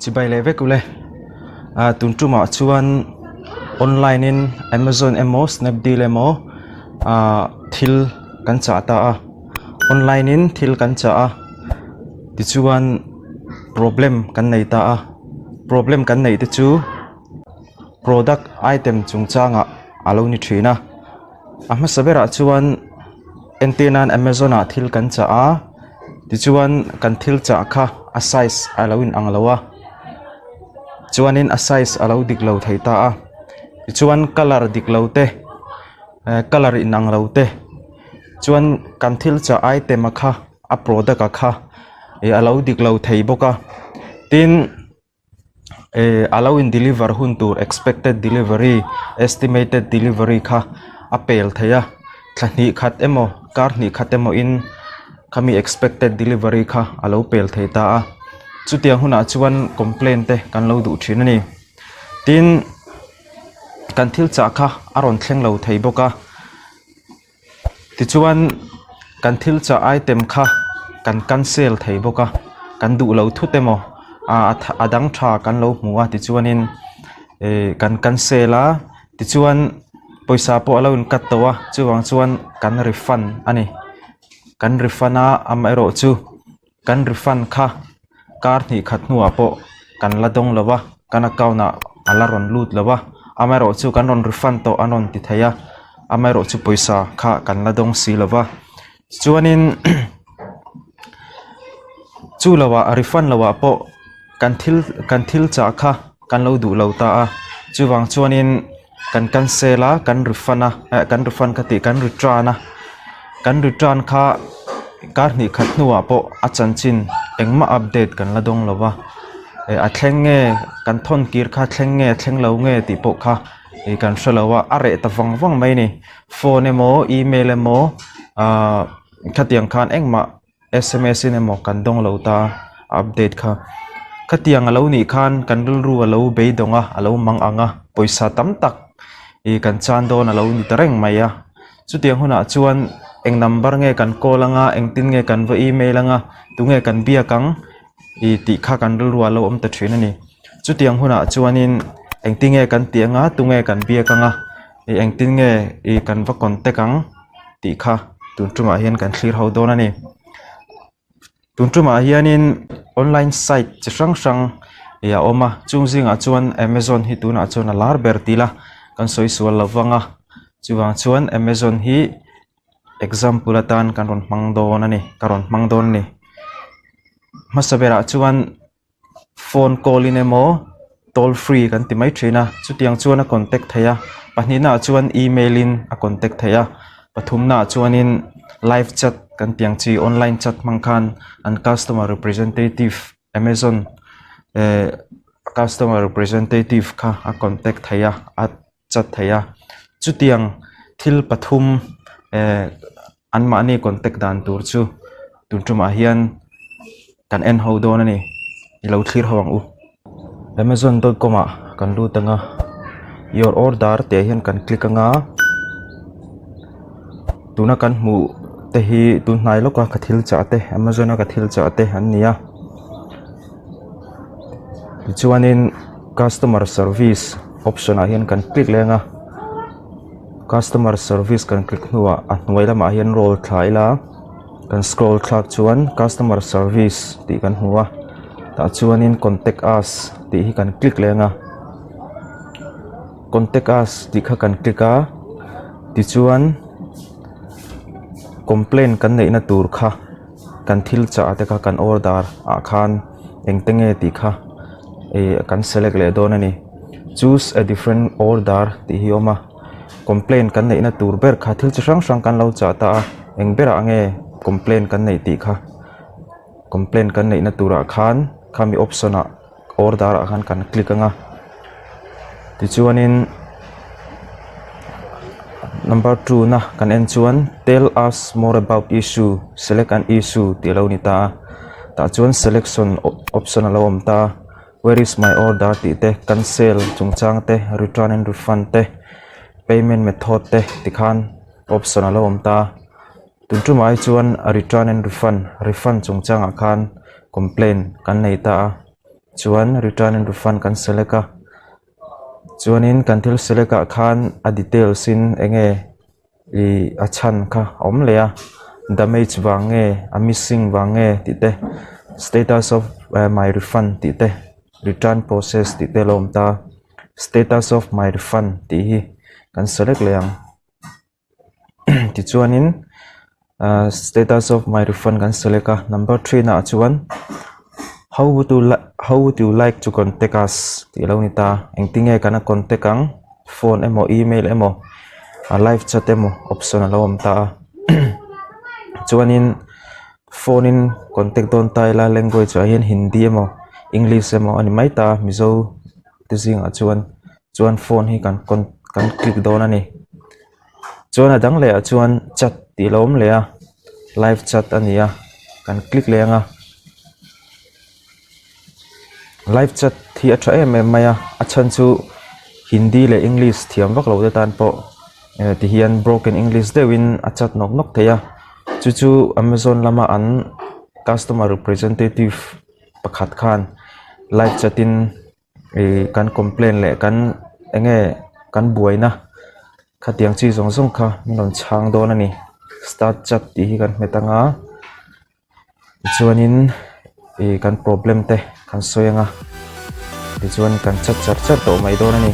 chỉ bay lệ với cô lệ tuần trưa mà chuan online in Amazon emo Snapdeal emo thil kan cha ta online in thil kan cha ti chuan problem kan nei ta problem kan nei te chu product item chung changa alo ni thina ama sabera chuan antenna Amazon a thil kan cha ti chuan kan thil cha kha a size alo in anglawa chuanin a size alo diklo theita a chuan color diklo te color in anglo te chuan kan thil cha item kha a product kha alo diklo thei boka tin allow in deliver hun tur expected delivery estimated delivery kha apel theya thani khat emo kar ni khat emo in kami expected delivery kha allow pel theita a chutia huna chuan complaint te kan lo du thin ani tin kan thil cha kha aron thleng lo thei boka ti chuan kan thil cha item kha kan cancel thei boka kan du lo thu temo adang tha kan lo muwa ti chuanin kan cancela ti chuan poisa po alo in kat towa chuwang chuan kan refund ani kan refunda amero chu kan refund kha kar ni khat nuwa po kan ladong lawa kan account na alaron lut lawa amero chu kan ron refund to anon ti thaya amero chu poisa kha kan ladong si lawa chuanin chu lawa refund lawa po kan thil cha kha kan lo du lo ta a chuwang chuanin kan cancela kan refund ka ti kan return kha kar ni khat nuwa po a chanchin engma update kan la dong lawa a thlenge kan thon kir kha thleng lo nge ti po kha kan shalawa are ta wang mai ni phone emo email emo khatiang khan engma sms in emo kan dong lo ta update kha khatiang alo ni khan kan ru alo be donga alo mang anga poisa tam tak kan chan don alo ni tareng maya chutiang huna chuan eng number nge kan call anga eng tin nge kan va email anga tu nge kan bia kang ti kha kan ru alo om ta thrin ani chutiang huna chuanin eng ti nge kan tianga tu nge kan bia kanga eng tin nge kan va contact ang ti kha tun tuma hian kan clear ho don ani tun tuma hianin online site chihrang ya oma chungzinga chuan Amazon hi tuna chuan alar bertila kan soi sual lawanga chuwang chuan Amazon hi example atan kan ron mangdon ani karon mangdon ni masabera chuan phone call in emo toll free kan ti mai thina chutiang chuan a contact thaya pahnina chuan email in a contact thaya pathumna chuanin live chat kan tiang chi online chat mangkhan an customer representative Amazon customer representative kha a contact thaya a chat thaya chutiang thil pathum an ma ni contact dan tur chu tuntuma hian kan en ho don ani ilo thlir hawang u amazon.com a kan lu tanga your order te hian kan click anga tuna kan mu te hi tun hnai loka ka thil cha te Amazon ka thil cha te an nia chuanin customer service option a hian kan click lenga customer service kan click nuwa a hnuai lama hian roll thlaila kan scroll thlak chuan customer service ti kan huwa ta chuanin contact us ti hi kan click lenga contact us ti kha kan clicka ti chuan complaint kan nei na tur kha kan thil cha ate kha kan order a khan engtenge ti kha kan select le don ani choose a different order ti hi oma complaint kan nei na tur ber kha thil chrang kan lo cha ta engbera ange complaint kan nei ti kha complaint kan nei na tura khan khami option a order a khan kan click anga ti chuanin number 2 na kan en chuan tell us more about issue select an issue ti lo ni ta chuan selection option alo om ta where is my order ti te cancel chungchang te return and refund te payment method te ti khan option alo om ta tuntumai chuan a return and refund chungchang a khan complaint kan nei ta chuan return and refund kan select a chuanin kan thil select a khan a details in enge I a chan kha om le a damage wange a missing wange ti te status of my refund ti te return process ti te lom ta status of my refund ti hi kan select le ang ti chuanin status of my refund kan select a number 3 na chuan how would you like to contact us ti lo ni ta engtinge kana contact ang phone emo email emo a live chat emo option alo om ta chuanin phone in contact don ta la language a hian hindi emo english emo ani mai ta mizo ti zing a chuan phone hi kan click don ani chuan adang le a chuan chat ti lo om le a live chat ania kan click le anga live chat thi a tha em maya a chan chu hindi le english thiam vak lo de tan po ti hian broken english dewin a chat nok theya chu amazon lama an customer representative pakhat khan live chatin kan complain le kan enge kan buaina khatiang chi zong kha minon chang don ani start chat ti hi kan metanga chuanin kan problem te kan soyanga ti chuan kan chat to mai don ani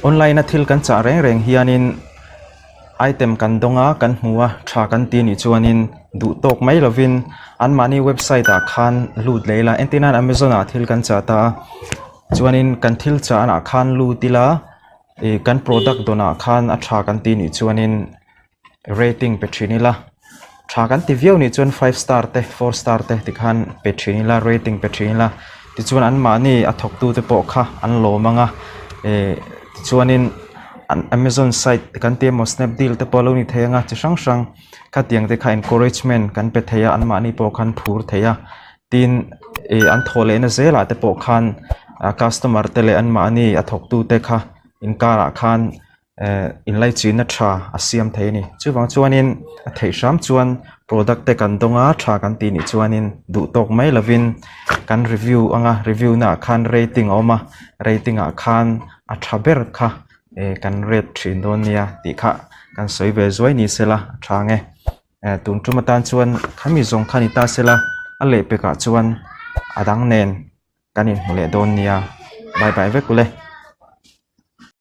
online na thil kan cha reng hianin item kan donga kan hmuwa tha kan ti ni chuanin du tok mai lovin an mani website a khan lut leila entina amazon a thil kan cha ta chuanin kan thil cha ana khan lutila kan product dona khan a tha kan ti ni chuanin rating petrinila tha kan ti view ni chuan 5 star te 4 star te ti khan petrinila rating petrinila ti chuan an mani a thok tu te po kha an lo manga chuanin amazon site kan te mo snapdeal te polo ni theyanga chi sang khatiang te kha encouragement kan pe theya an mani po khan phur theya tin an thole na zela te po khan customer te le an mani a thok tu te kha inkara khan in lai chi na tha asiam theini chuwang chuanin thei sam chuan product te kan donga tha kan ti ni chuanin du tok mai lovin kan review anga review na khan rating oma rating a khan a thaber kha kan rate thin don nia ti kha kan soi ve zoi ni sela thange tun tu matan chuan khami zong khani ta sela a le pe ka chuan adang nen kanin hule don nia bye bye ve kule